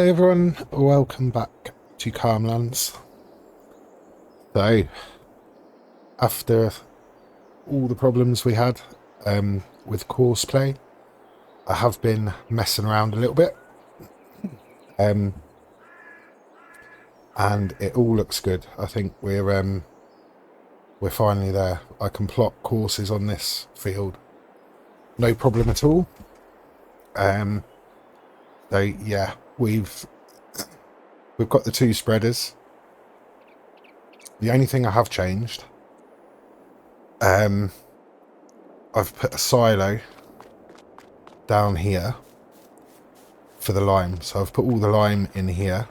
Hey everyone, welcome back to Calmlands. So, after all the problems we had with course play, I have been messing around a little bit, and it all looks good. I think we're finally there. I can plot courses on this field, no problem at all. So yeah, we've got the two spreaders. The only thing I have changed, I've put a silo down here for the lime. So I've put all the lime in here.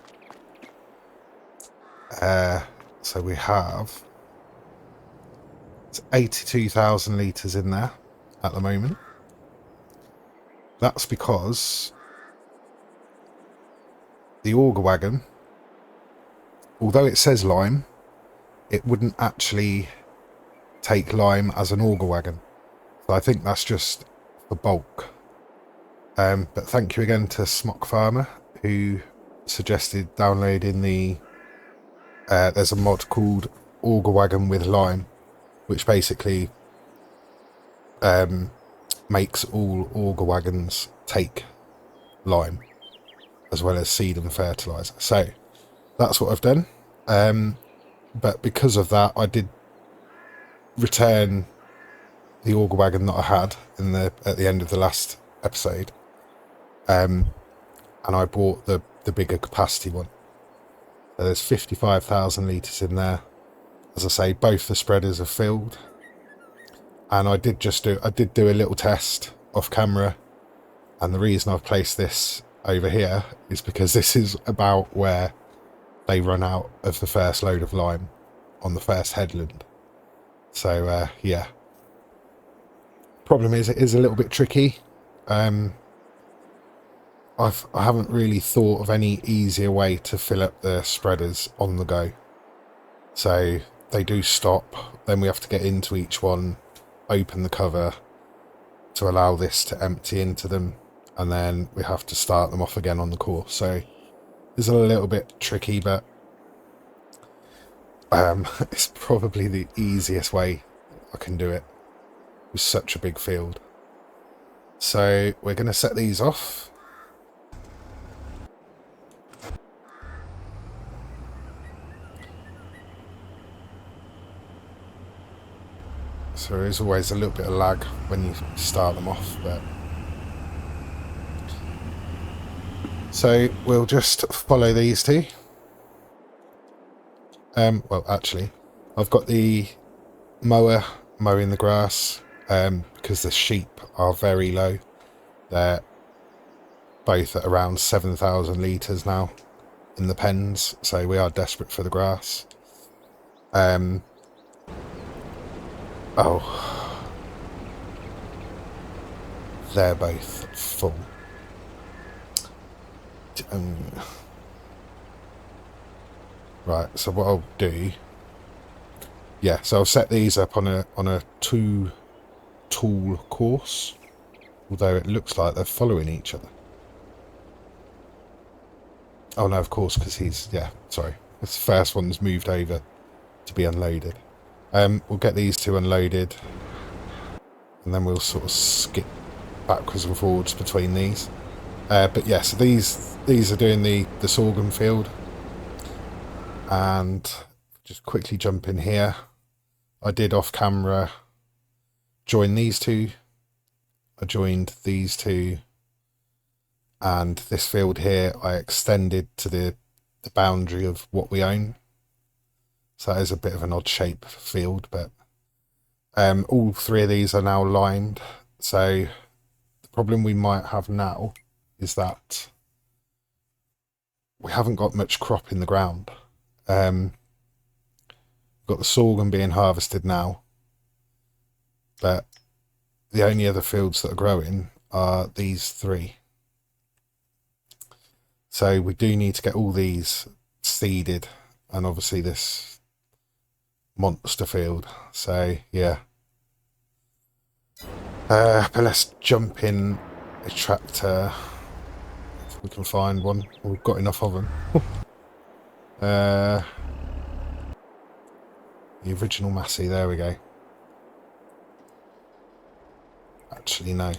So we have 82,000 litres in there at the moment. That's because the auger wagon, although it says lime, it wouldn't actually take lime as an auger wagon. So I think that's just for bulk. But thank you again to Smock Farmer, who suggested downloading the there's a mod called auger wagon with lime, which basically makes all auger wagons take lime as well as seed and fertilizer. So that's what I've done. But because of that, I did return the auger wagon that I had at the end of the last episode, and I bought the bigger capacity one. So there's 55,000 litres in there. As I say, both the spreaders are filled, and I did do a little test off camera, and the reason I've placed this over here is because this is about where they run out of the first load of lime on the first headland. So yeah, problem is it is a little bit tricky. I haven't really thought of any easier way to fill up the spreaders on the go. So they do stop, then we have to get into each one, open the cover to allow this to empty into them, and then we have to start them off again on the course. So it's a little bit tricky, but it's probably the easiest way I can do it with such a big field. So we're going to set these off. So there is always a little bit of lag when you start them off, but so we'll just follow these two. Well, actually, I've got the mower mowing the grass because the sheep are very low. They're both at around 7,000 litres now in the pens, so we are desperate for the grass. Oh, they're both full. Right, so what I'll do, yeah, so I'll set these up on a two tool course, although it looks like they're following each other. Oh no, of course, because sorry, this first one's moved over to be unloaded. We'll get these two unloaded, and then we'll sort of skip backwards and forwards between these. But yeah, so these are doing the sorghum field. And just quickly jump in here. I did off camera join these two. I joined these two. And this field here I extended to the boundary of what we own. So that is a bit of an odd shape field, but all three of these are now lined. So the problem we might have now is that we haven't got much crop in the ground. We've got the sorghum being harvested now, but the only other fields that are growing are these three. So we do need to get all these seeded, and obviously this monster field. So yeah, but let's jump in a tractor. we can find one. We've got enough of them. The original Massey, there we go. Actually, no.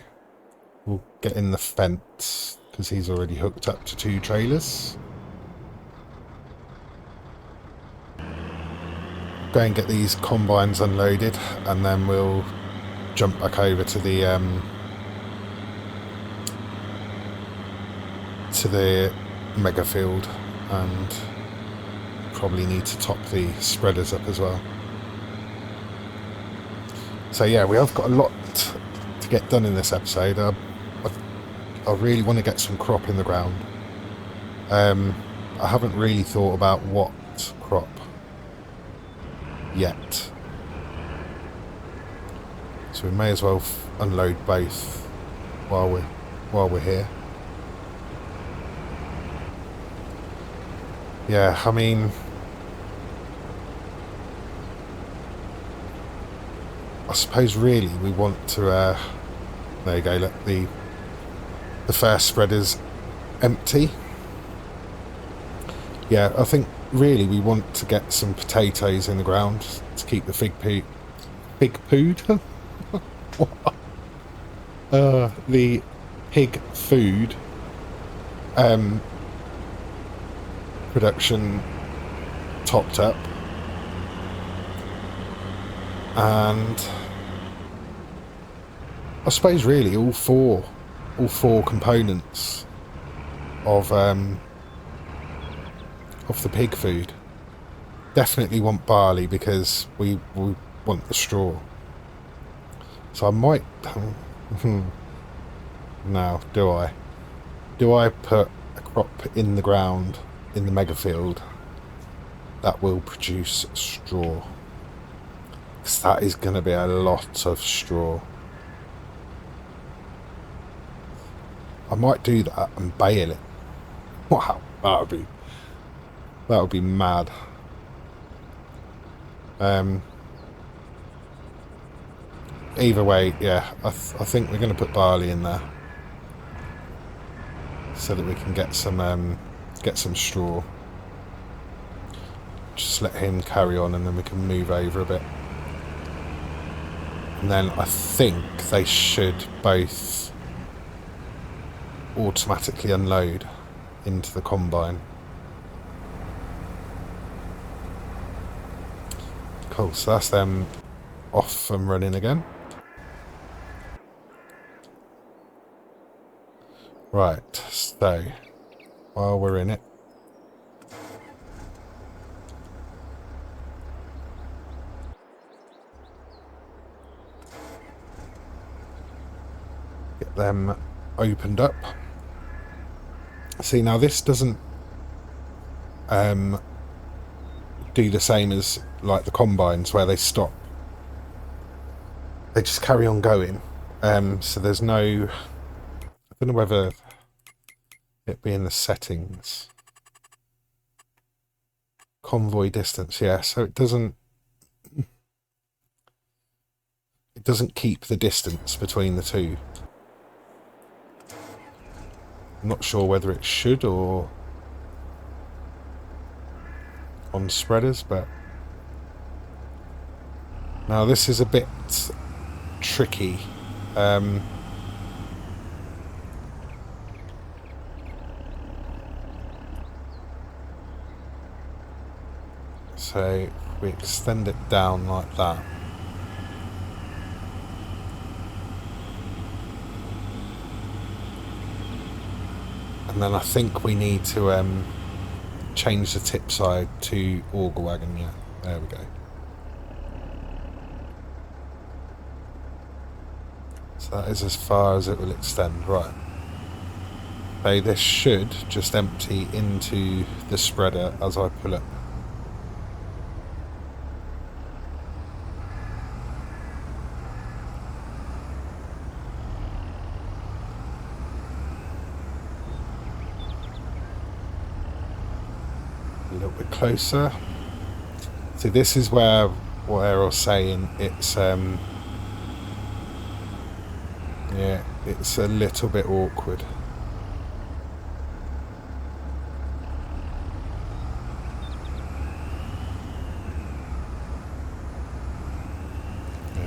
We'll get in the Fendt, because he's already hooked up to 2 trailers. Go and get these combines unloaded, and then we'll jump back over to the mega field, and probably need to top the spreaders up as well. So yeah, we have got a lot to get done in this episode. I really want to get some crop in the ground. I haven't really thought about what crop yet, so we may as well unload both while we're here. Yeah, I mean, I suppose really we want to there you go, look, the first spreader's empty. Yeah, I think really we want to get some potatoes in the ground to keep the the pig food production topped up, and I suppose really all four components of the pig food. Definitely want barley because we want the straw. So I might now do I put a crop in the ground in the mega field that will produce straw, because that is going to be a lot of straw. I might do that and bale it. Wow, that would be mad. Either way, yeah, I think we're going to put barley in there so that we can get some straw. Just let him carry on, and then we can move over a bit. And then I think they should both automatically unload into the combine. Cool, so that's them off and running again. Right, so while we're in it, get them opened up. See, now this doesn't do the same as like the combines where they stop. They just carry on going. So there's no, I don't know whether it be in the settings. Convoy distance, yeah, so it doesn't keep the distance between the two. I'm not sure whether it should or on spreaders, but now this is a bit tricky. So we extend it down like that. And then I think we need to change the tip side to auger wagon. Yeah, there we go. So that is as far as it will extend, right. Okay, this should just empty into the spreader as I pull it. A little bit closer. See, this is where I was saying it's yeah, it's a little bit awkward.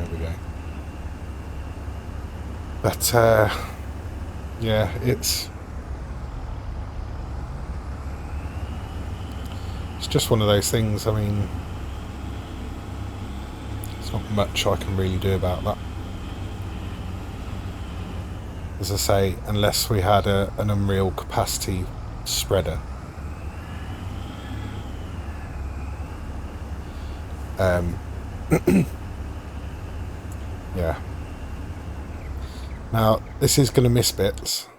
There we go. But yeah, it's just one of those things. I mean, there's not much I can really do about that. As I say, unless we had an unreal capacity spreader. Yeah. Now, this is going to miss bits.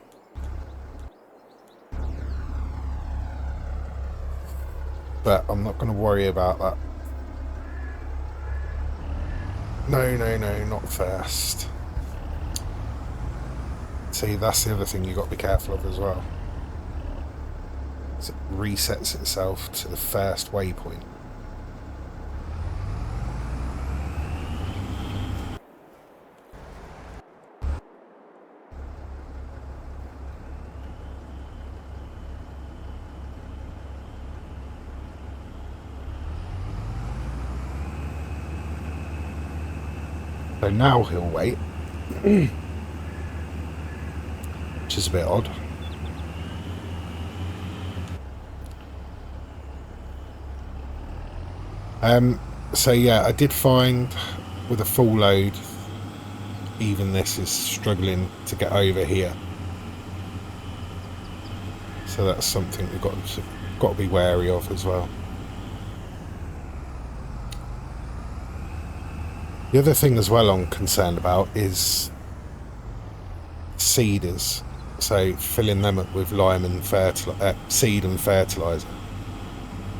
But I'm not going to worry about that. No, not first. See, that's the other thing you've got to be careful of as well. It resets itself to the first waypoint. So now he'll wait, which is a bit odd. So yeah, I did find with a full load, even this is struggling to get over here. So that's something we've got to be wary of as well. The other thing as well I'm concerned about is seeders. So filling them up with lime and seed and fertiliser,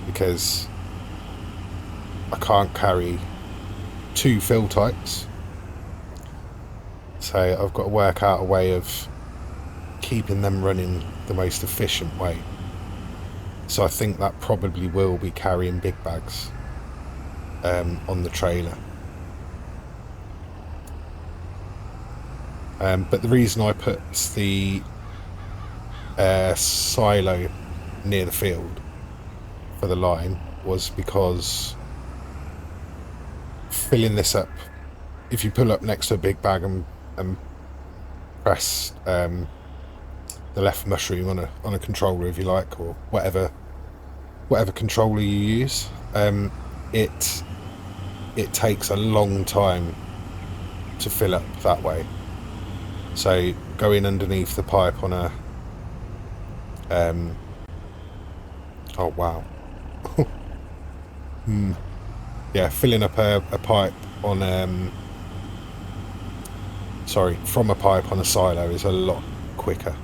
because I can't carry 2 fill types. So I've got to work out a way of keeping them running the most efficient way. So I think that probably will be carrying big bags on the trailer. But the reason I put the silo near the field for the line was because filling this up, if you pull up next to a big bag and press the left mushroom on a controller, if you like, or whatever controller you use, it takes a long time to fill up that way. So going underneath the pipe on a oh wow yeah, filling up a pipe on from a pipe on a silo is a lot quicker.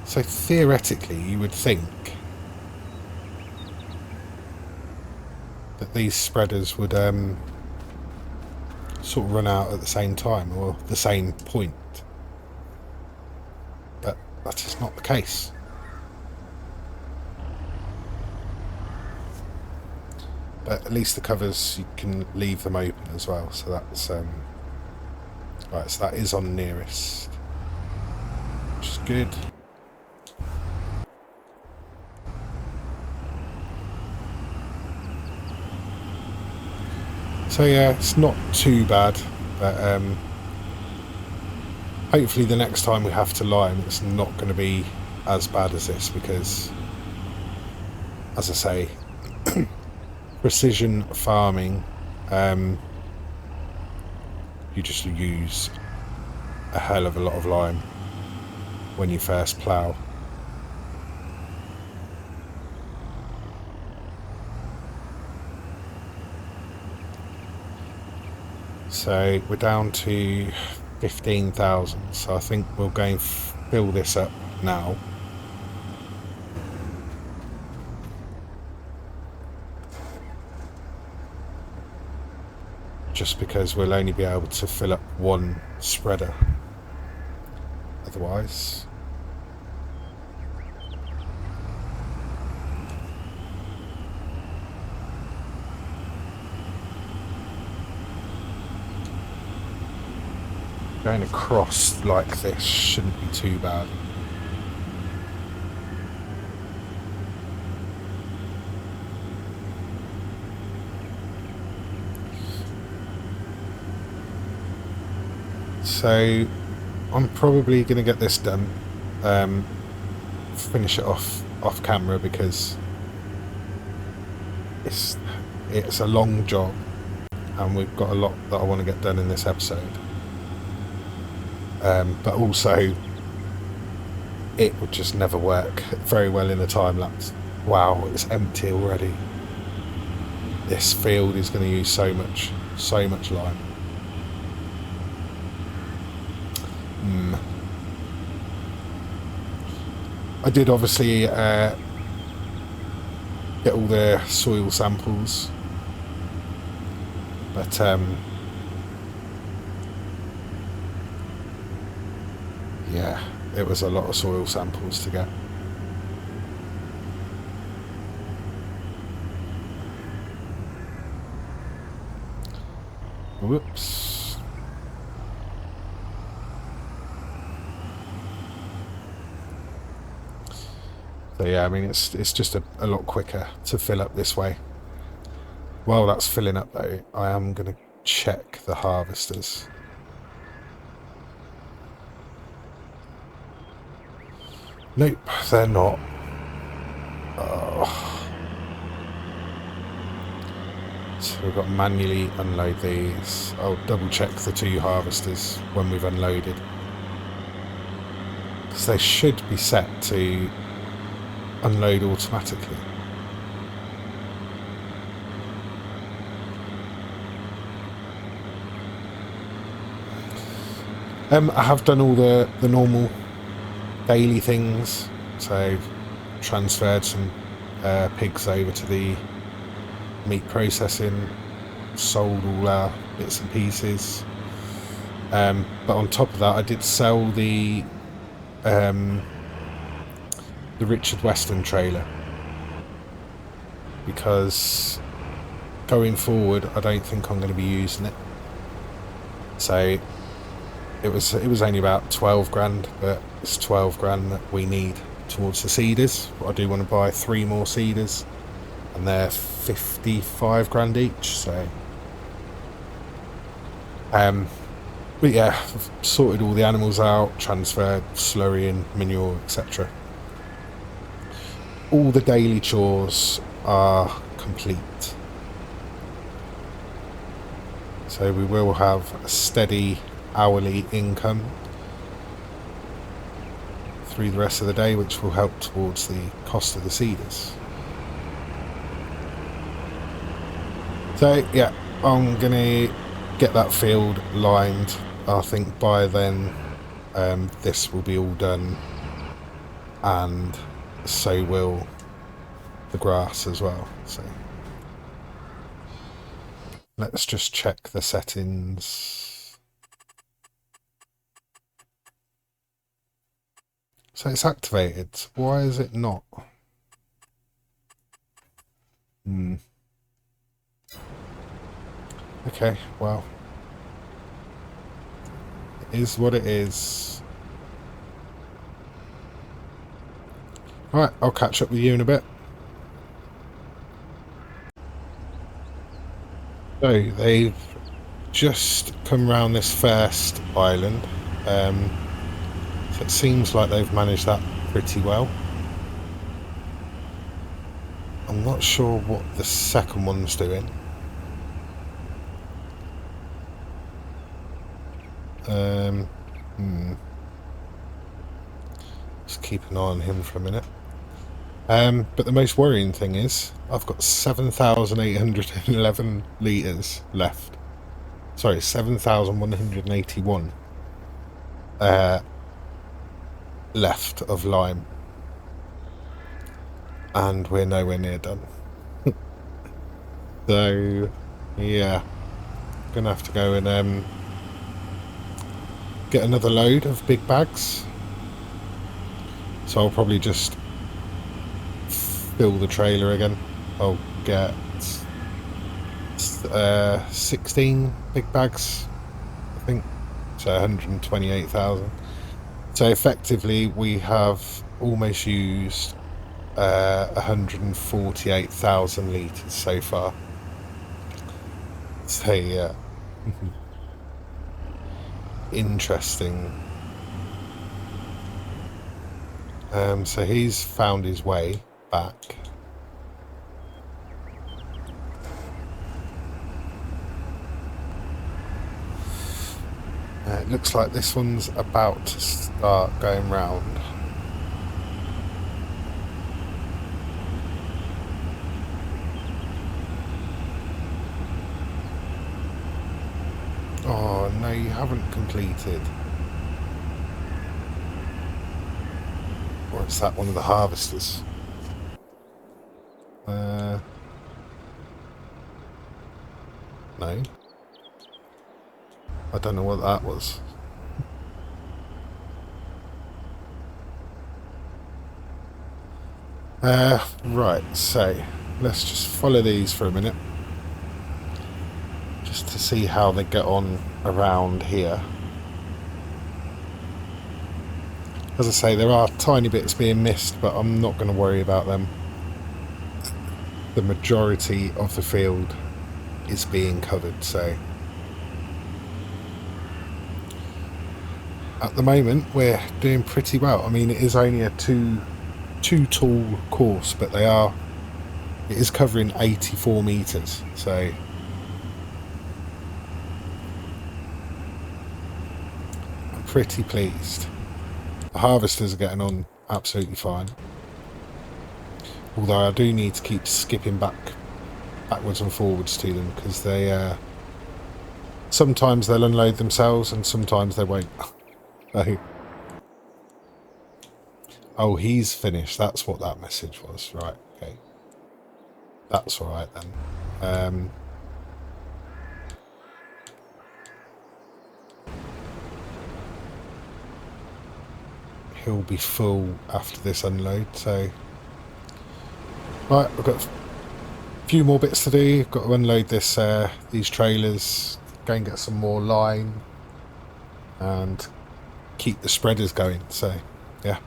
So theoretically, you would think that these spreaders would sort of run out at the same time or the same point, but that is not the case. But at least the covers, you can leave them open as well, so that's right, so that is on nearest, which is good. So yeah, it's not too bad, but hopefully the next time we have to lime, it's not going to be as bad as this, because, as I say, precision farming, you just use a hell of a lot of lime when you first plough. So we're down to 15,000, so I think we'll go and fill this up now. Just because we'll only be able to fill up one spreader otherwise. Going across like this shouldn't be too bad. So I'm probably going to get this done, finish it off camera, because it's a long job and we've got a lot that I want to get done in this episode. But also it would just never work very well in a time lapse. Wow, it's empty already. This field is going to use so much lime. I did obviously get all the soil samples, but yeah, it was a lot of soil samples to get. Whoops. So yeah, I mean, it's just a lot quicker to fill up this way. While that's filling up though, I am going to check the harvesters. Nope, they're not. Oh. So we've got to manually unload these. I'll double check the 2 harvesters when we've unloaded, because they should be set to unload automatically. I have done all the normal daily things, so transferred some pigs over to the meat processing, sold all our bits and pieces, but on top of that I did sell the Richard Weston trailer, because going forward I don't think I'm going to be using it. So it was only about 12 grand, but it's 12 grand that we need towards the seeders. I do want to buy 3 more seeders, and they're 55 grand each. So but yeah, I've sorted all the animals out, transferred slurry and manure, etc. All the daily chores are complete, so we will have a steady hourly income through the rest of the day, which will help towards the cost of the seeders. So yeah, I'm gonna get that field lined. I think by then this will be all done, and so will the grass as well. So let's just check the settings. So it's activated. Why is it not? Okay, well, it is what it is. Alright, I'll catch up with you in a bit. So they've just come round this first island. So it seems like they've managed that pretty well. I'm not sure what the second one's doing. Just keep an eye on him for a minute. But the most worrying thing is I've got 7,811 litres left. Sorry, 7,181 left of lime, and we're nowhere near done. So yeah, gonna have to go and get another load of big bags. So I'll probably just fill the trailer again. I'll get 16 big bags, I think, to so 128,000. So effectively we have almost used 148,000 litres so far. So yeah, interesting. So he's found his way back. It looks like this one's about to start going round. Oh no, you haven't completed. Or is that one of the harvesters? No. I don't know what that was. Right, so let's just follow these for a minute. Just to see how they get on around here. As I say, there are tiny bits being missed, but I'm not going to worry about them. The majority of the field is being covered, so at the moment we're doing pretty well. I mean, it is only a two tool course, but it is covering 84 meters, so I'm pretty pleased. The harvesters are getting on absolutely fine, although I do need to keep skipping backwards and forwards to them, because they sometimes they'll unload themselves and sometimes they won't. Oh, he's finished. That's what that message was. Right, okay. That's all right then. He'll be full after this unload, so... Right, I've got a few more bits to do. I've got to unload these trailers, go and get some more line, and keep the spreaders going, so yeah.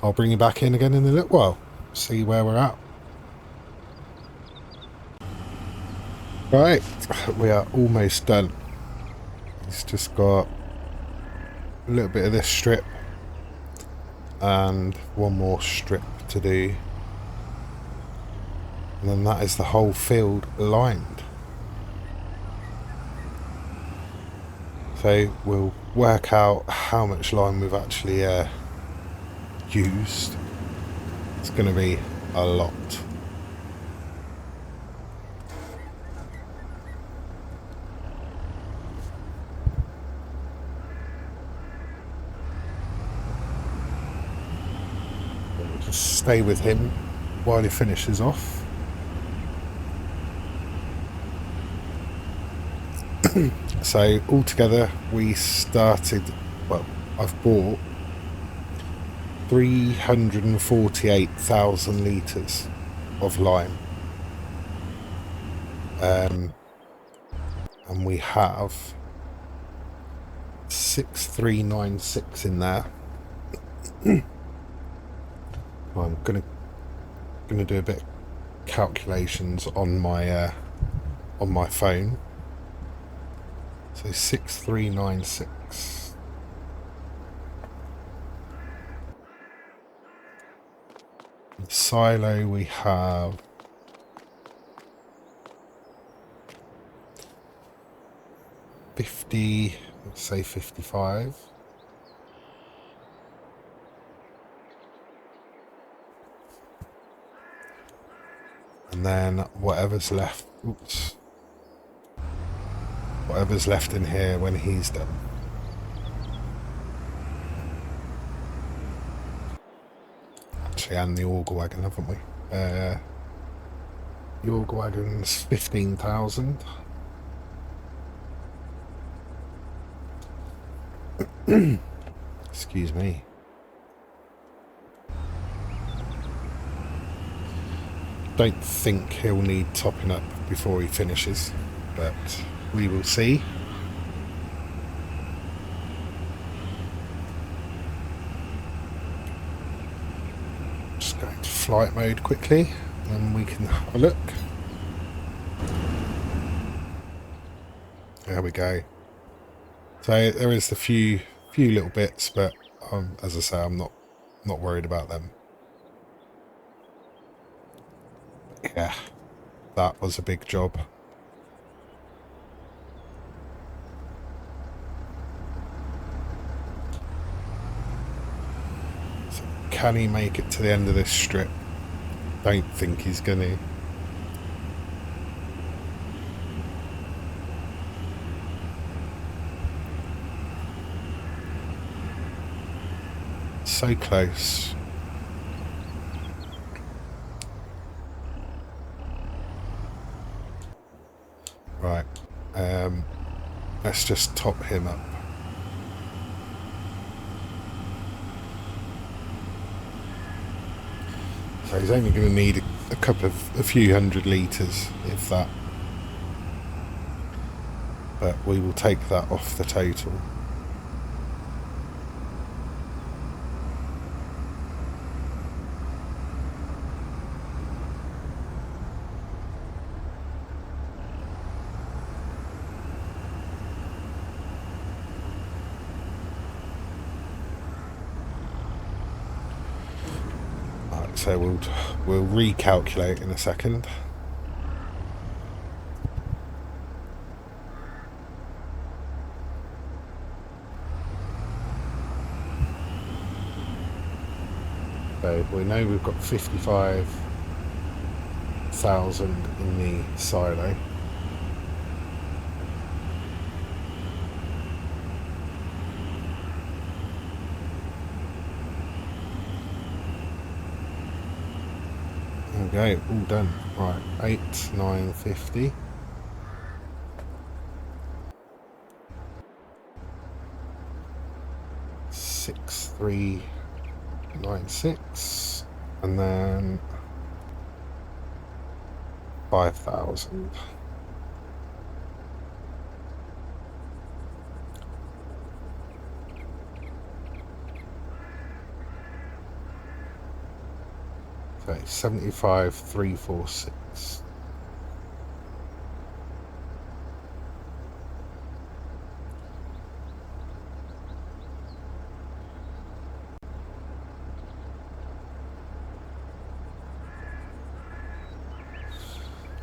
I'll bring you back in again in a little while, see where we're at. Right, we are almost done. It's just got a little bit of this strip and one more strip to do, and then that is the whole field lined. So we'll work out how much line we've actually used. It's going to be a lot. We'll just stay with him while he finishes off. So altogether we started, well, I've bought 348,000 litres of lime, and we have 6396 in there. I'm gonna do a bit of calculations on my phone. So 6396. The silo we have 50, let's say 55. And then whatever's left, whatever's left in here when he's done. Actually, and the auger wagon, haven't we? The auger wagon's 15,000. Excuse me. Don't think he'll need topping up before he finishes, but we will see. Just go into flight mode quickly, and we can have a look. There we go. So there is the few little bits, but as I say, I'm not worried about them. Yeah, that was a big job. So can he make it to the end of this strip? Don't think he's gonna. So close. Right. Let's just top him up. So he's only going to need a few hundred litres, if that. But we will take that off the total. Right, so we'll recalculate in a second. So we know we've got 55,000 in the silo. There we go, all done. Right, 8,950. $6,396, and then 5,000. Okay, 75,346.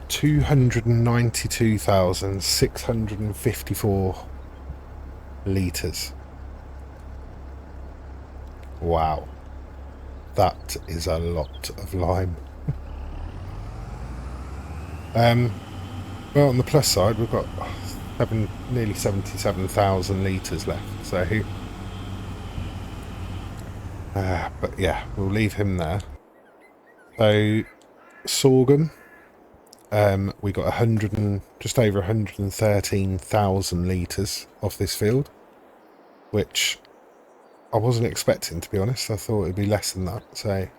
$292,654 litres. Wow, that is a lot of lime. Well, on the plus side, we've got nearly 77,000 litres left. So, but yeah, we'll leave him there. So, sorghum. We got just over 113,000 litres off this field, which I wasn't expecting, to be honest. I thought it'd be less than that. So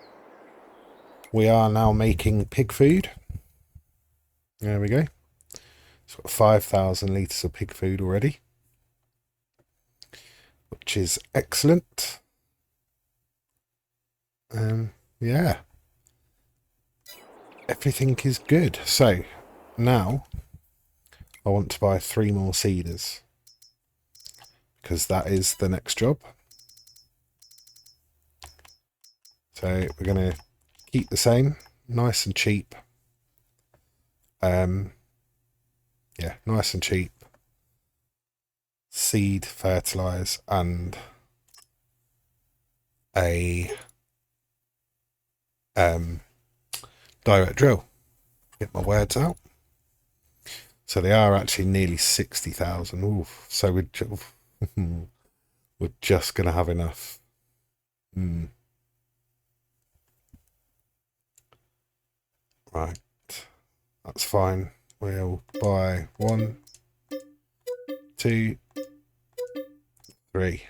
we are now making pig food. There we go. It's got 5,000 litres of pig food already, which is excellent. Yeah. Everything is good. So now I want to buy 3 more seeders, because that is the next job. So we're going to keep the same, nice and cheap. Yeah, nice and cheap. Seed, fertilise, and a direct drill. Get my words out. So they are actually nearly 60,000. So we're just going to have enough. Right, that's fine. We'll buy 1, 2, 3.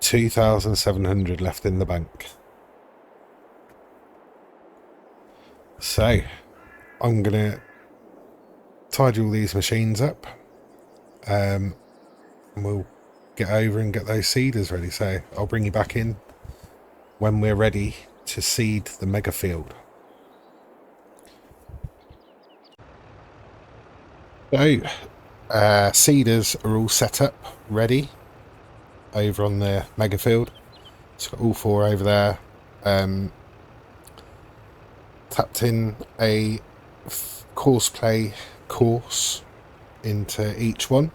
2,700 left in the bank. So I'm gonna tidy all these machines up, and we'll get over and get those seeders ready. So I'll bring you back in when we're ready to seed the mega field. So, seeders are all set up, ready over on the mega field. It's got all four over there. Tapped in a course play course into each one.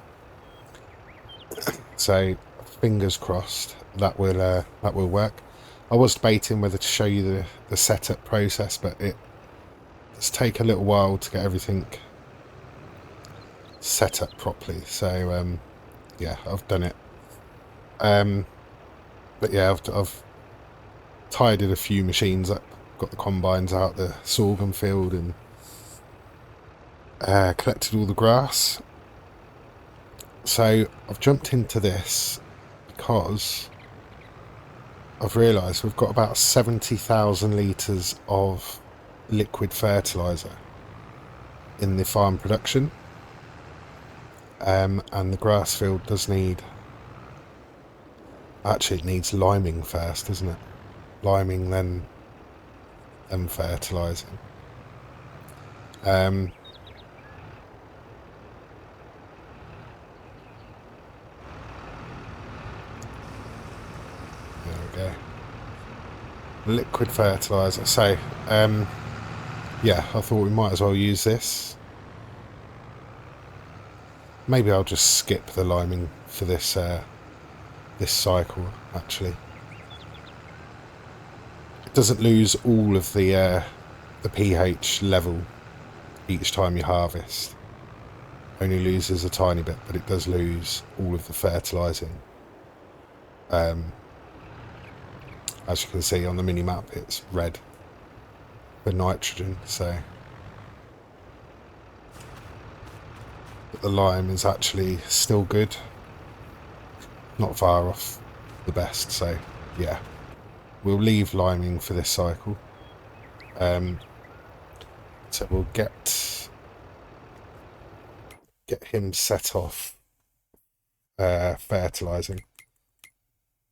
So fingers crossed that will work. I was debating whether to show you the setup process, but it's take a little while to get everything set up properly. So yeah, I've done it. But yeah, I've tidied a few machines up, got the combines out the sorghum field, and collected all the grass. So I've jumped into this because I've realised we've got about 70,000 litres of liquid fertiliser in the farm production, and the grass field does need, actually it needs liming first, doesn't it? Liming, then fertilising. There we go. Liquid fertiliser. So yeah, I thought we might as well use this. Maybe I'll just skip the liming for this this cycle. Actually, it doesn't lose all of the pH level each time you harvest. Only loses a tiny bit, but it does lose all of the fertilising. As you can see on the mini map, it's red for nitrogen. So, but the lime is actually still good, not far off the best. So yeah, we'll leave liming for this cycle. So we'll get him set off fertilising.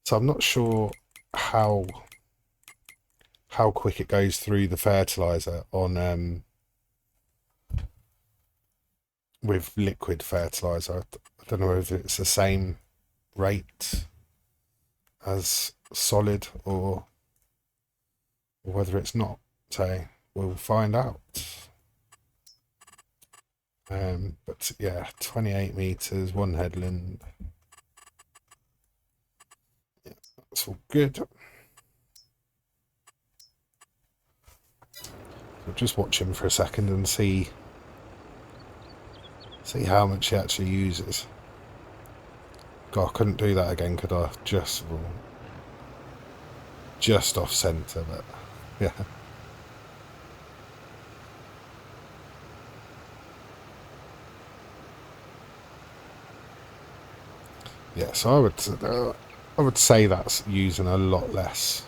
So I'm not sure how quick it goes through the fertiliser on with liquid fertiliser. I don't know if it's the same rate as solid or whether it's not. So we'll find out. But yeah, 28 meters, one headland. Yeah, that's all good. We'll just watch him for a second and see how much he actually uses. God, I couldn't do that again, could I? Just off centre, but yeah. Yeah, so I would say that's using a lot less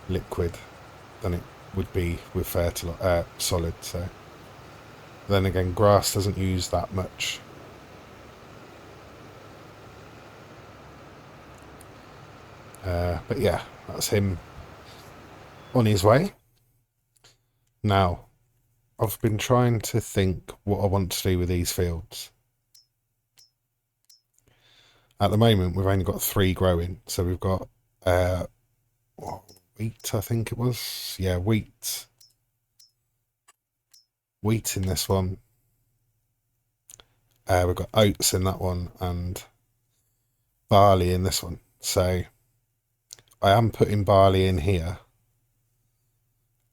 liquid than it would be with solid. So then again, grass doesn't use that much. But yeah, that's him on his way. Now, I've been trying to think what I want to do with these fields. At the moment, we've only got 3 growing. So we've got wheat, I think it was. Yeah, wheat. Wheat in this one. We've got oats in that one and barley in this one. So I am putting barley in here.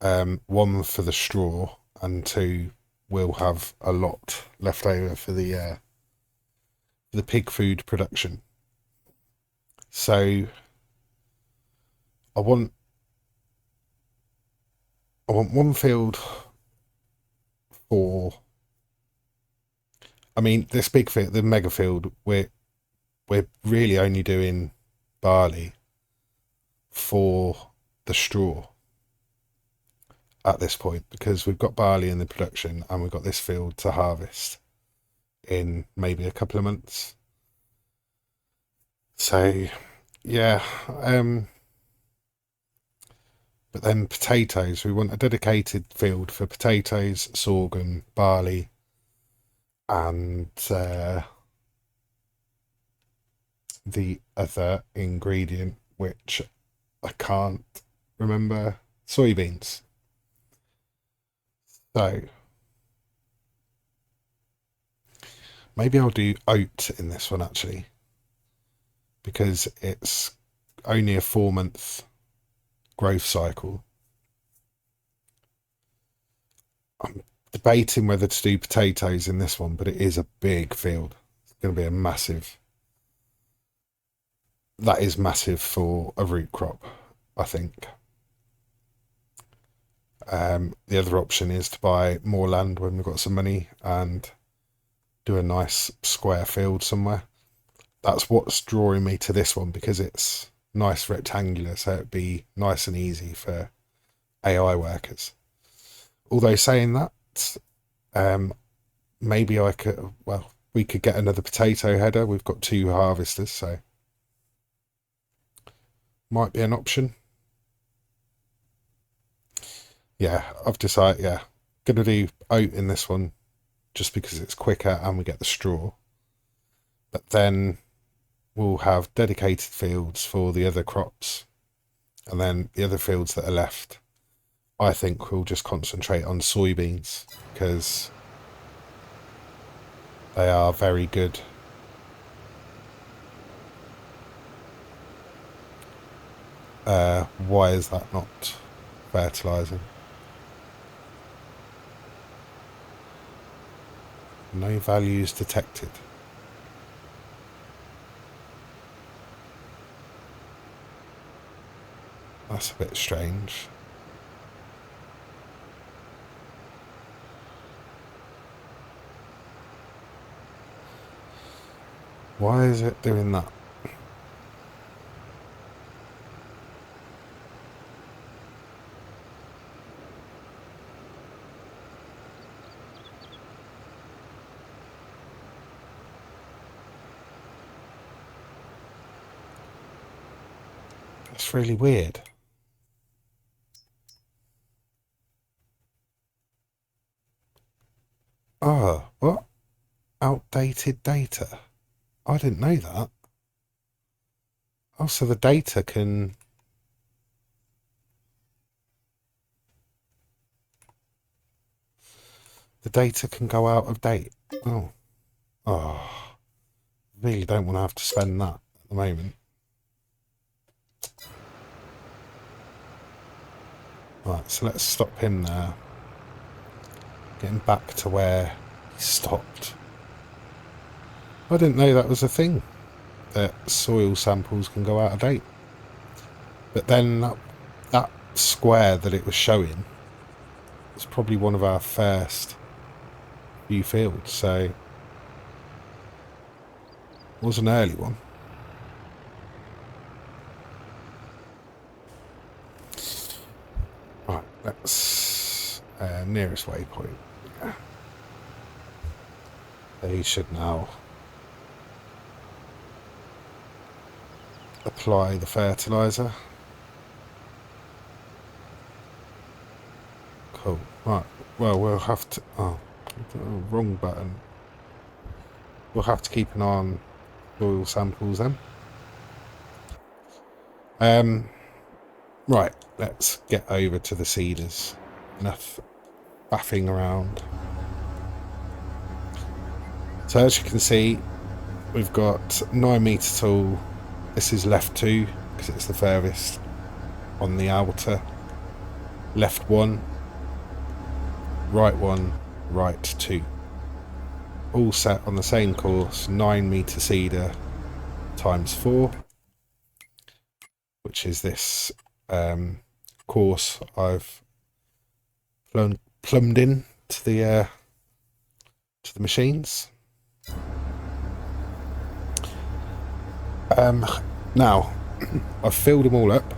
1 for the straw, and 2 will have a lot left over for the pig food production. So I want 1 field for, I mean, this big field, the mega field, we're really only doing barley for the straw at this point, because we've got barley in the production and we've got this field to harvest in maybe a couple of months. So yeah, But then potatoes, we want a dedicated field for potatoes, sorghum, barley, and the other ingredient, which I can't remember, soybeans. So maybe I'll do oat in this one actually, because it's only a 4-month growth cycle. I'm debating whether to do potatoes in this one, but it is a big field. It's going to be a massive. That is massive for a root crop, I think. The other option is to buy more land when we've got some money and do a nice square field somewhere. That's what's drawing me to this one, because it's nice rectangular, so it'd be nice and easy for AI workers. Although saying that, maybe I could, well, we could get another potato header. We've got 2 harvesters, so might be an option. Yeah, I've decided, yeah, gonna do oat in this one just because it's quicker and we get the straw. But then we'll have dedicated fields for the other crops, and then the other fields that are left, I think we'll just concentrate on soybeans because they are very good. Why is that not fertilizing? No values detected. That's a bit strange. Why is it doing that? That's really weird. Oh, what? Outdated data? I didn't know that. Oh, so the data can... The data can go out of date. Oh. Oh. Really don't want to have to spend that at the moment. Right, so let's stop him there. Getting back to where he stopped. I didn't know that was a thing, that soil samples can go out of date. But then that square that it was showing was probably one of our first few fields, so it was an early one. Right, that's nearest waypoint. Yeah. They should now apply the fertilizer. Cool. Right. Well, we'll have to... Oh, wrong button. We'll have to keep an eye on soil samples then. Right. Let's get over to the seeders. Enough faffing around. So as you can see, we've got 9-metre tool. This is left 2 because it's the furthest on the outer. Left 1, right 1, right 2. All set on the same course, 9-metre seeder times 4, which is this course I've plumbed in to the machines. Now I've filled them all up,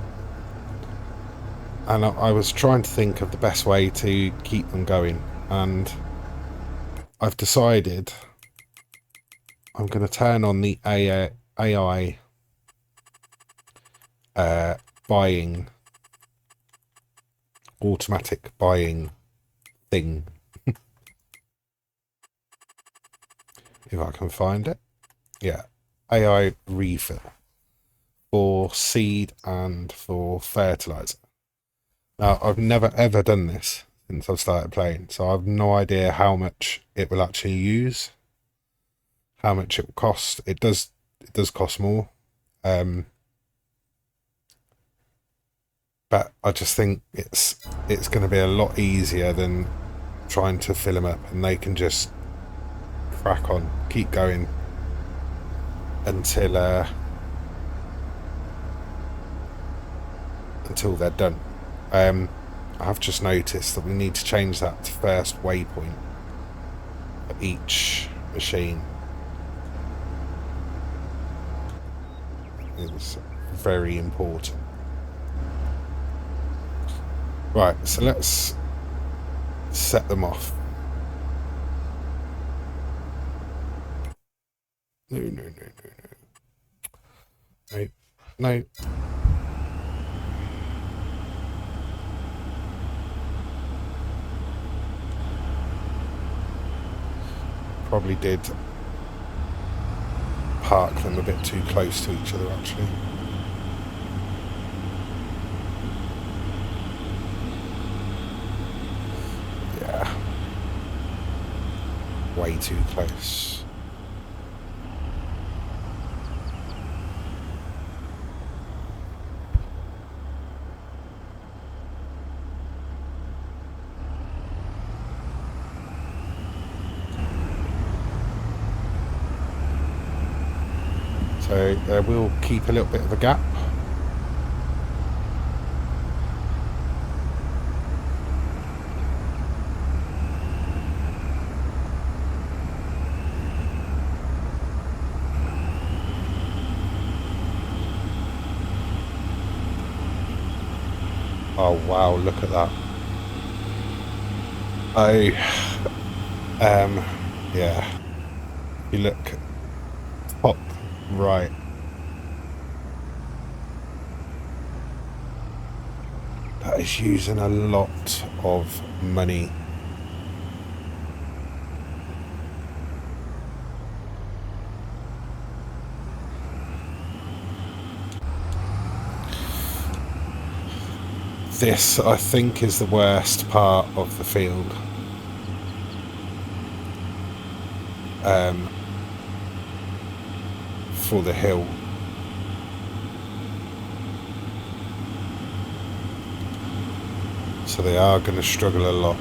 and I was trying to think of the best way to keep them going, and I've decided I'm going to turn on the AI buying automatic buying thing. If I can find it. Yeah. AI refill for seed and for fertilizer. Now, I've never ever done this since I've started playing, so I've no idea how much it will actually use, how much it will cost. It does cost more. But I just think it's going to be a lot easier than trying to fill them up, and they can just crack on, keep going until they're done. I've just noticed that we need to change that to first waypoint for each machine. It's very important. Right, so let's set them off. No. No. Probably did park them a bit too close to each other, actually. Yeah. Way too close. So we'll keep a little bit of a gap. Oh wow, look at that. Yeah. You look top right. That is using a lot of money. This, I think, is the worst part of the field. For the hill. So they are going to struggle a lot.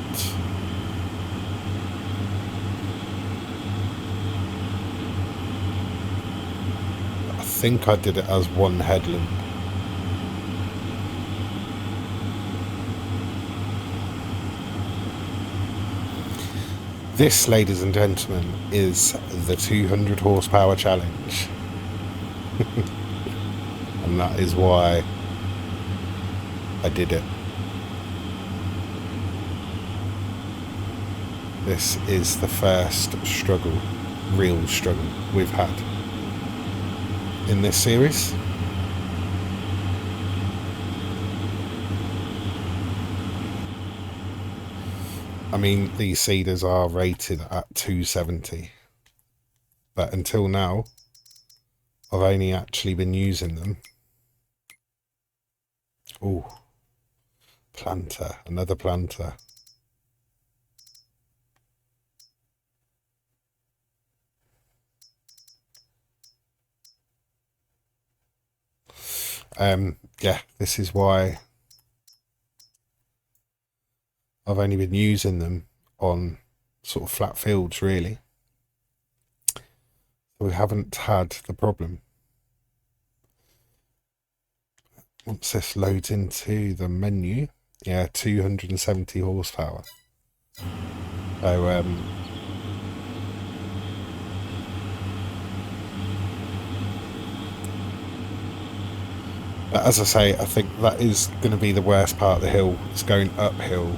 I think I did it as one headland. This, ladies and gentlemen, is the 200 horsepower challenge. And that is why I did it. This is the first struggle, real struggle we've had in this series. I mean, these seeders are rated at 270, but until now, I've only actually been using them. Oh, planter, another planter. Yeah, this is why I've only been using them on sort of flat fields, really. We haven't had the problem. Once this loads into the menu, yeah, 270 horsepower. So, but as I say, I think that is going to be the worst part of the hill. It's going uphill.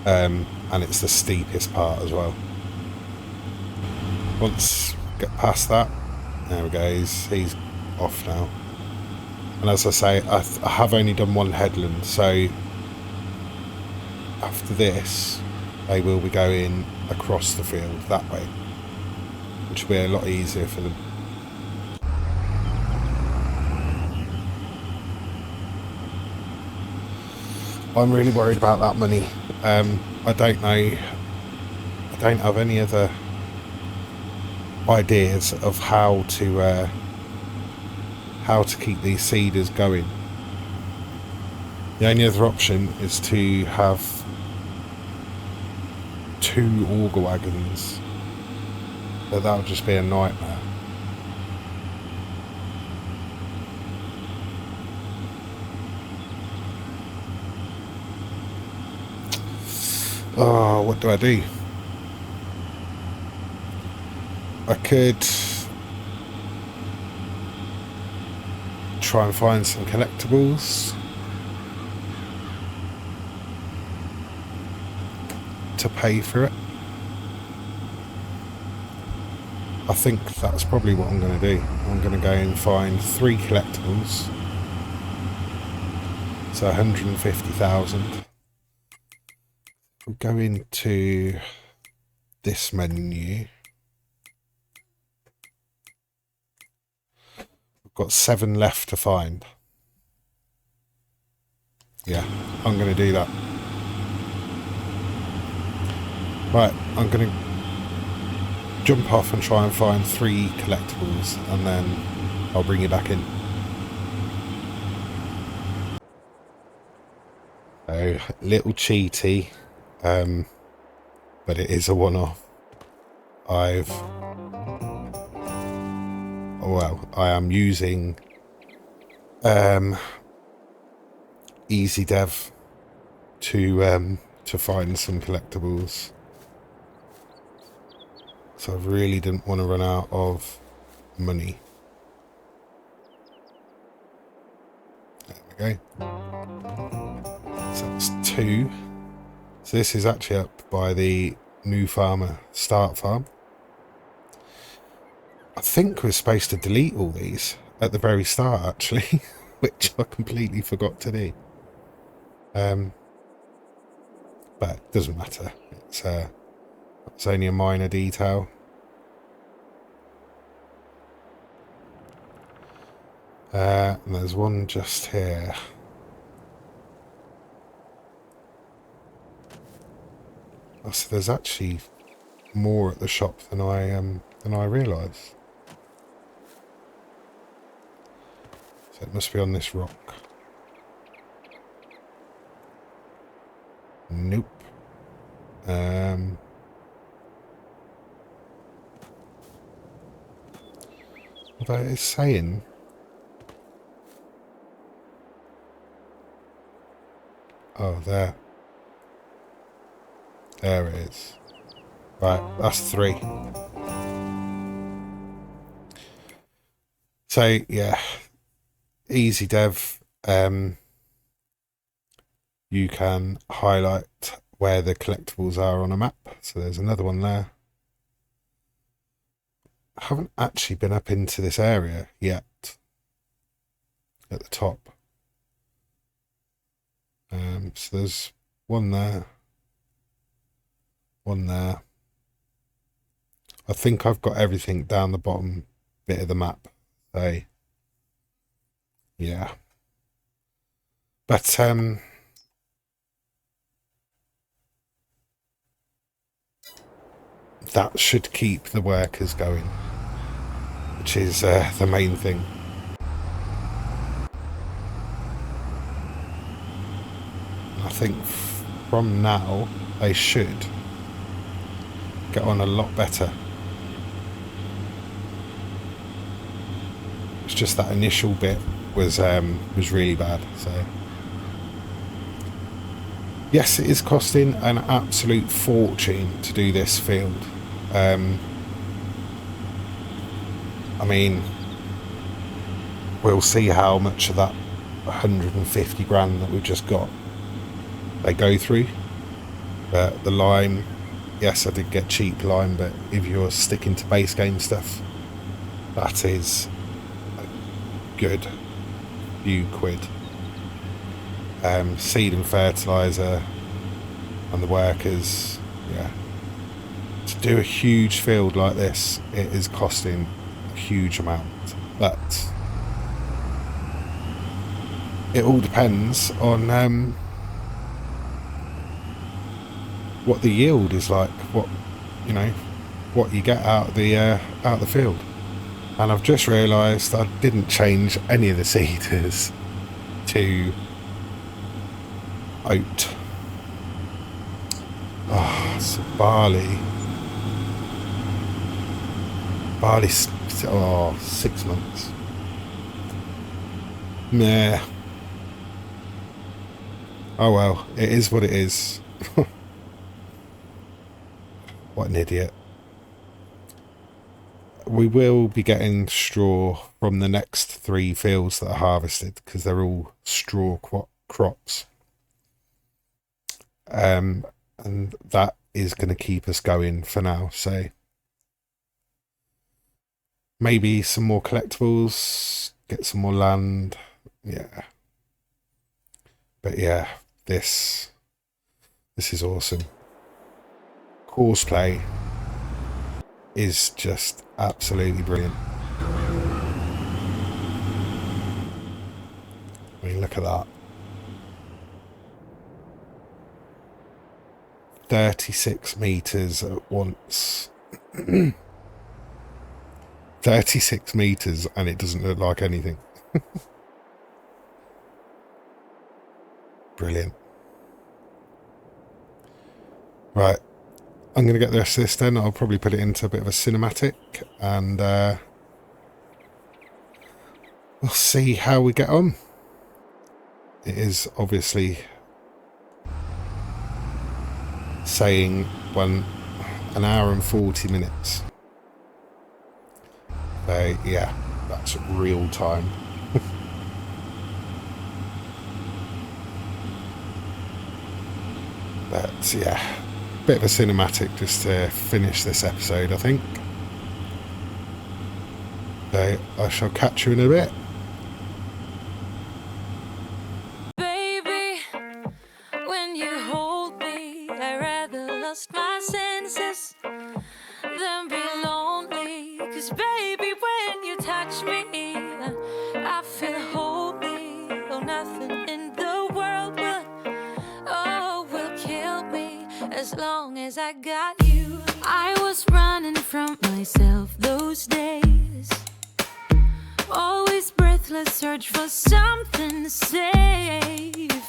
And it's the steepest part as well. Once get past that, there we go, he's off now. And as I say, I have only done one headland, so after this they will be going across the field that way, which will be a lot easier for them. I'm really worried about that money. I don't know, I don't have any other ideas of how to keep these seeders going. The only other option is to have 2 auger wagons, but that would just be a nightmare. Oh, what do I do? I could try and find some collectibles to pay for it. I think that's probably what I'm going to do. I'm going to go and find 3 collectibles, so 150,000. We'll go into this menu. We've got 7 left to find. Yeah, I'm going to do that. Right, I'm going to jump off and try and find 3 collectibles, and then I'll bring you back in. So, little cheaty, but it is a one-off. I am using Easy Dev to find some collectibles. So I really didn't want to run out of money. There we go. So that's 2. So this is actually up by the new farmer start farm. I think we're supposed to delete all these at the very start, actually, which I completely forgot to do. But it doesn't matter. It's only a minor detail. And there's one just here. Oh, so there's actually more at the shop than I realised. So it must be on this rock. Nope. Although it's saying... Oh, there. There it is. Right, that's 3. So, yeah. Easy Dev. You can highlight where the collectibles are on a map. So there's another one there. I haven't actually been up into this area yet. At the top. So there's one there. One there. I think I've got everything down the bottom bit of the map. So, yeah. But, that should keep the workers going, which is the main thing. I think from now they should get on a lot better. It's just that initial bit was really bad. So yes, it is costing an absolute fortune to do this field. I mean, we'll see how much of that 150 grand that we've just got they go through. But the lime, yes, I did get cheap lime, but if you're sticking to base game stuff, that is a good few quid. Seed and fertiliser and the workers, yeah. To do a huge field like this, it is costing a huge amount. But it all depends on what the yield is like, what you get out of the field. And I've just realised I didn't change any of the seeders to oat. Oh, so barley, 6 months. Meh. Oh well, it is what it is. What an idiot. We will be getting straw from the next 3 fields that are harvested, because they're all straw crops. And that is going to keep us going for now. So maybe some more collectibles, get some more land. Yeah. But yeah, this is awesome. Horseplay is just absolutely brilliant. I mean, look at that. 36 meters at once. 36 meters, and it doesn't look like anything. Brilliant. Right, I'm going to get the rest of this then. I'll probably put it into a bit of a cinematic, and we'll see how we get on. It is obviously saying an hour and 40 minutes. So yeah, that's real time. But yeah, bit of a cinematic just to finish this episode, I think. So I shall catch you in a bit. Baby, when you hold me, I rather lost my senses than be lonely. 'Cause baby, when you touch me, I feel holy. Oh, nothing in the world will kill me as long as I got you. I was running from myself those days, always breathless, search for something safe.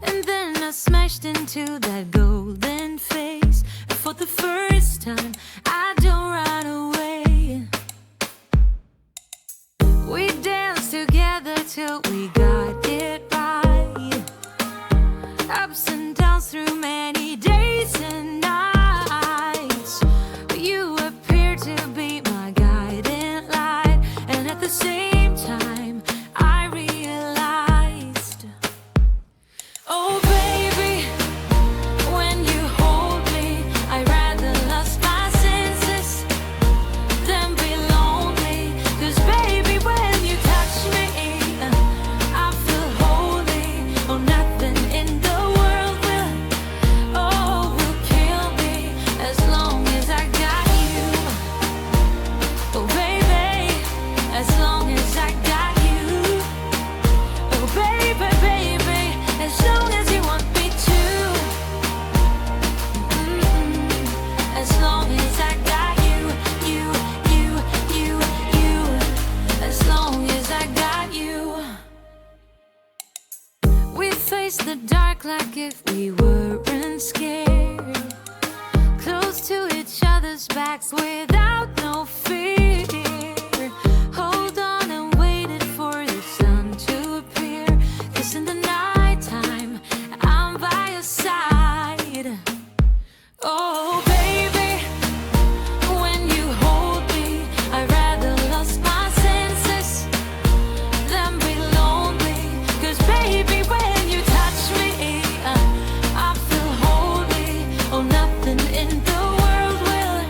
And then I smashed into that golden face, and for the first time I don't run away. We danced together till we got it right, ups and downs through many days and nights. You appeared to be my guiding light, and at the same time I realized, oh baby, when you hold me, I rather lost my senses than be lonely. 'Cause baby, when you touch me, I feel holy. Oh, nothing in the world will kill me as long as I got you. Oh baby, as long as I got you. Oh baby, baby, as long as you want me to. As long as I got you, you. As long as I got you. We faced the dark like if we weren't scared, close to each other's backs without no fear. Hold on and waited for the sun to appear, 'cause in the nighttime I'm by your side. Oh baby, when you hold me, I rather lost my senses than be lonely. 'Cause baby, when you touch me, I feel holy. Oh, nothing in the world will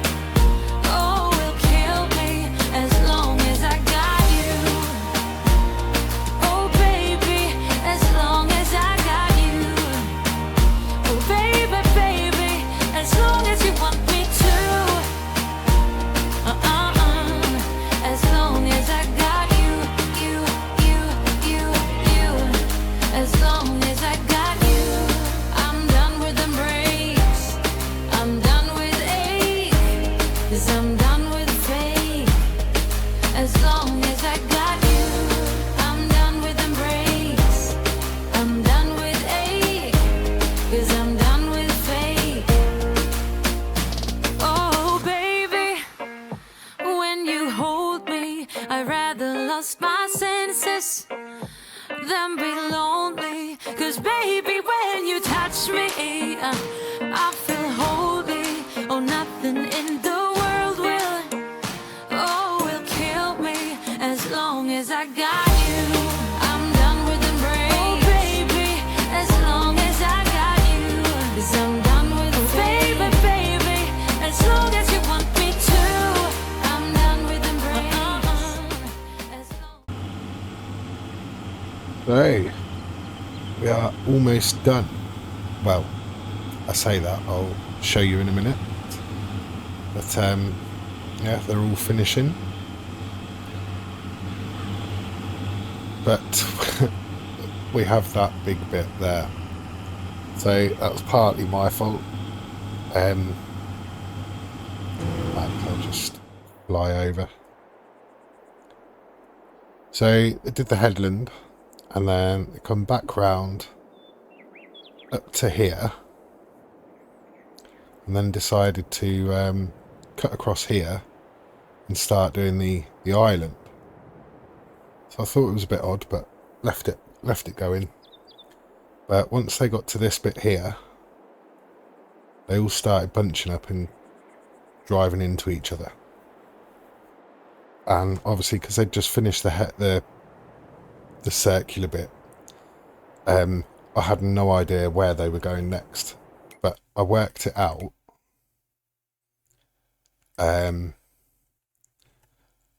rather lost my senses than be lonely. 'Cause baby, when you touch me, I feel holy. Oh, nothing in the world will kill me as long as I got you. I'm done with embrace. Oh, baby, as long as I got you. 'Cause I'm done with baby, as long as you want me to. I'm done with embrace. As long. So, we are almost done. Well, I say that, I'll show you in a minute. But, yeah, they're all finishing. But we have that big bit there. So that was partly my fault. I'll just fly over. So it did the headland, and then it come back round up to here, and then decided to cut across here and start doing the island. So I thought it was a bit odd, but left it going. But once they got to this bit here, they all started bunching up and driving into each other. And obviously, because they'd just finished the circular bit, I had no idea where they were going next. But I worked it out.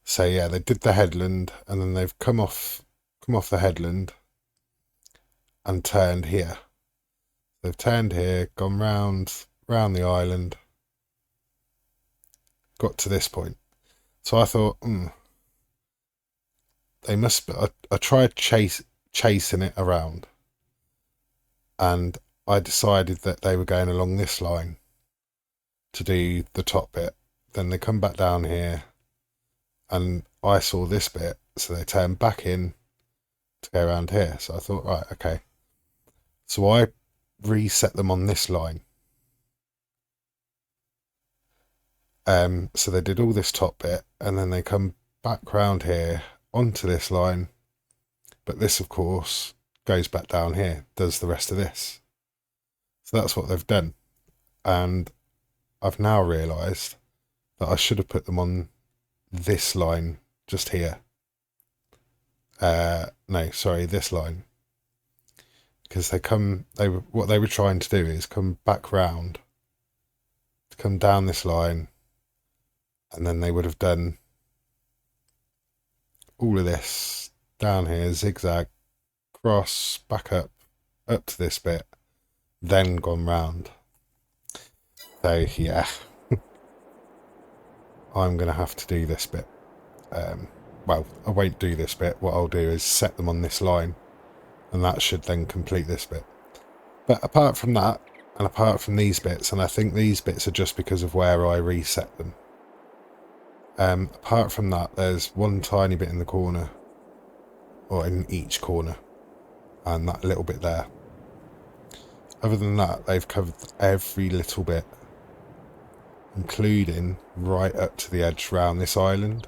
So yeah, they did the headland, and then they've come off the headland and turned here. They've turned here, gone round the island, got to this point. So I thought, they must be. I tried chasing it around, and I decided that they were going along this line to do the top bit. Then they come back down here, and I saw this bit, so they turned back in to go around here. So I thought, right, okay. So I reset them on this line. So they did all this top bit, and then they come back round here onto this line. But this, of course, goes back down here, does the rest of this. So that's what they've done. And I've now realised that I should have put them on this line just here. No, sorry, this line. Because what they were trying to do is come back round, to come down this line, and then they would have done all of this down here, zigzag, cross, back up to this bit, then gone round. So yeah, I'm going to have to do this bit. Well, I won't do this bit. What I'll do is set them on this line, and that should then complete this bit. But apart from that, and apart from these bits, and I think these bits are just because of where I reset them. Apart from that, there's one tiny bit in the corner, or in each corner, and that little bit there. Other than that, they've covered every little bit, including right up to the edge round this island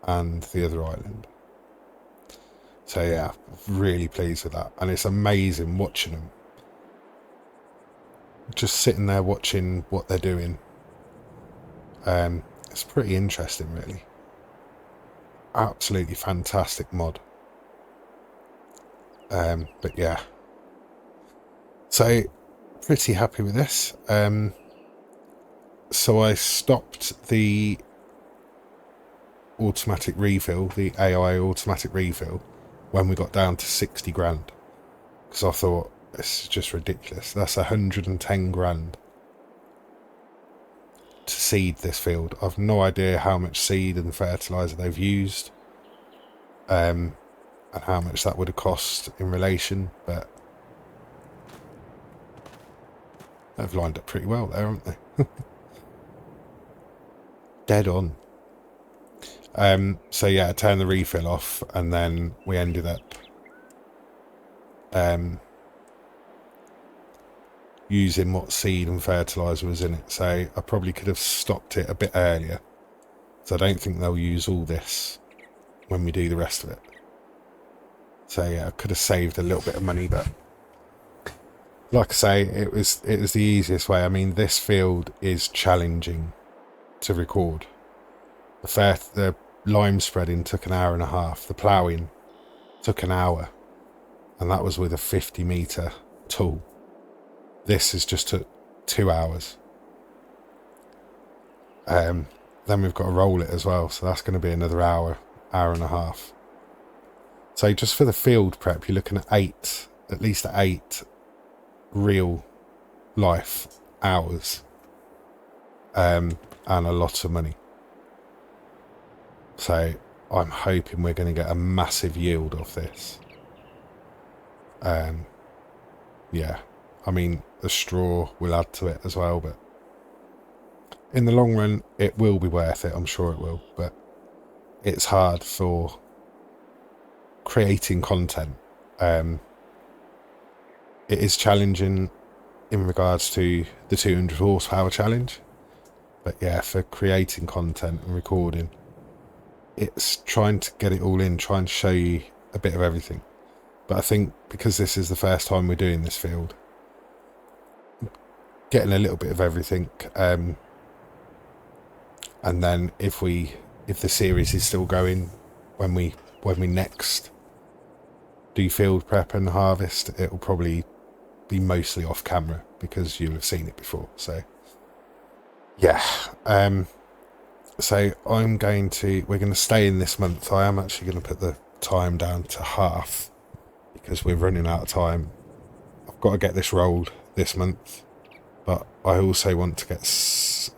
and the other island. So yeah, really pleased with that, and it's amazing watching them. Just sitting there watching what they're doing. It's pretty interesting, really. Absolutely fantastic mod. But yeah, so pretty happy with this. So I stopped the automatic refill, the AI automatic refill, when we got down to 60 grand, because I thought, this is just ridiculous. That's 110 grand to seed this field. I've no idea how much seed and fertilizer they've used, and how much that would have cost in relation, but they've lined up pretty well there, haven't they? Dead on. So yeah, I turned the refill off, and then we ended up using what seed and fertilizer was in it. So I probably could have stopped it a bit earlier, so I don't think they'll use all this when we do the rest of it. So yeah, I could have saved a little bit of money, but like I say, it was the easiest way. I mean, this field is challenging to record. The lime spreading took an hour and a half. The ploughing took an hour, and that was with a 50-metre tool. This has just took 2 hours. Then we've got to roll it as well, so that's going to be another hour and a half. So just for the field prep, you're looking at at least 8 real life hours, and a lot of money. So I'm hoping we're going to get a massive yield off this. Yeah, I mean, the straw will add to it as well, but in the long run, it will be worth it. I'm sure it will, but it's hard for creating content. It is challenging in regards to the 200 horsepower challenge, but yeah, for creating content and recording, it's trying to get it all in, try and show you a bit of everything. But I think because this is the first time we're doing this field, getting a little bit of everything, and then if the series is still going, when we next do field prep and harvest, it will probably be mostly off camera because you'll have seen it before. So yeah, so we're going to stay in this month. I am actually going to put the time down to half because we're running out of time. I've got to get this rolled this month, but I also want to get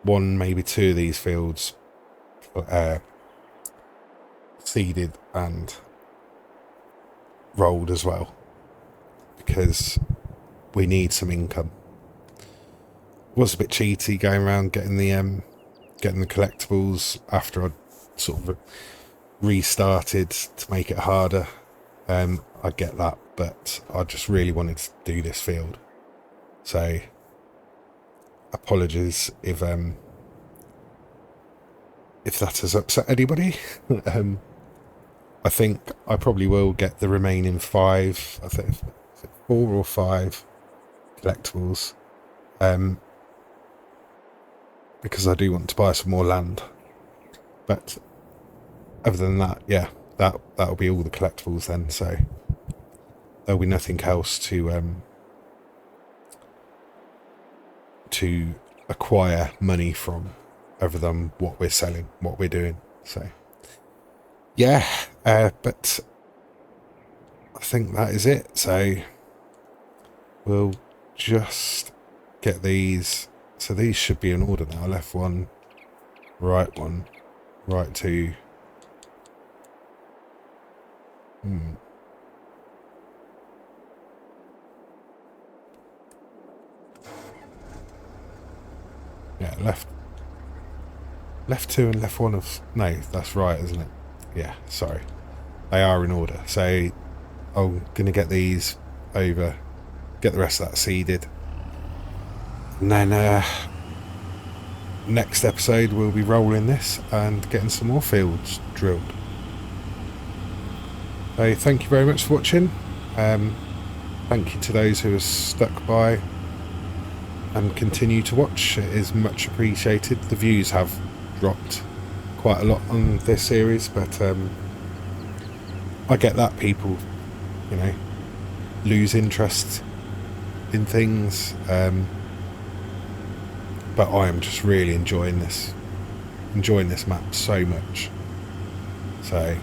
one, maybe 2 of these fields seeded and rolled as well, because we need some income. Was a bit cheaty going around getting the collectibles after I sort of restarted to make it harder. I get that, but I just really wanted to do this field. So apologies if that has upset anybody. I think I probably will get the remaining 5, I think 4 or 5 collectibles, because I do want to buy some more land. But other than that, yeah, that'll be all the collectibles then, so there'll be nothing else to acquire money from other than what we're selling, what we're doing. So yeah, but I think that is it. So we'll just get these. So these should be in order now. Left 1, right 2. Yeah, left 2 and left 1 of... No, that's right, isn't it? Yeah, sorry. They are in order. So I'm going to get these over, get the rest of that seeded. And then next episode we'll be rolling this and getting some more fields drilled. So thank you very much for watching. Thank you to those who have stuck by and continue to watch. It is much appreciated. The views have dropped quite a lot on this series, but I get that people, lose interest in things, but I am just really enjoying this map so much. So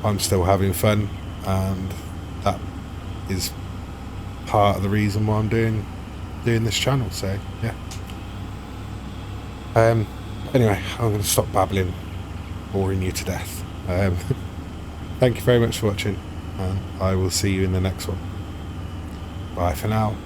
I'm still having fun, and that is part of the reason why I'm doing this channel. So yeah. Anyway, I'm going to stop babbling, boring you to death. Thank you very much for watching, and I will see you in the next one. Bye for now.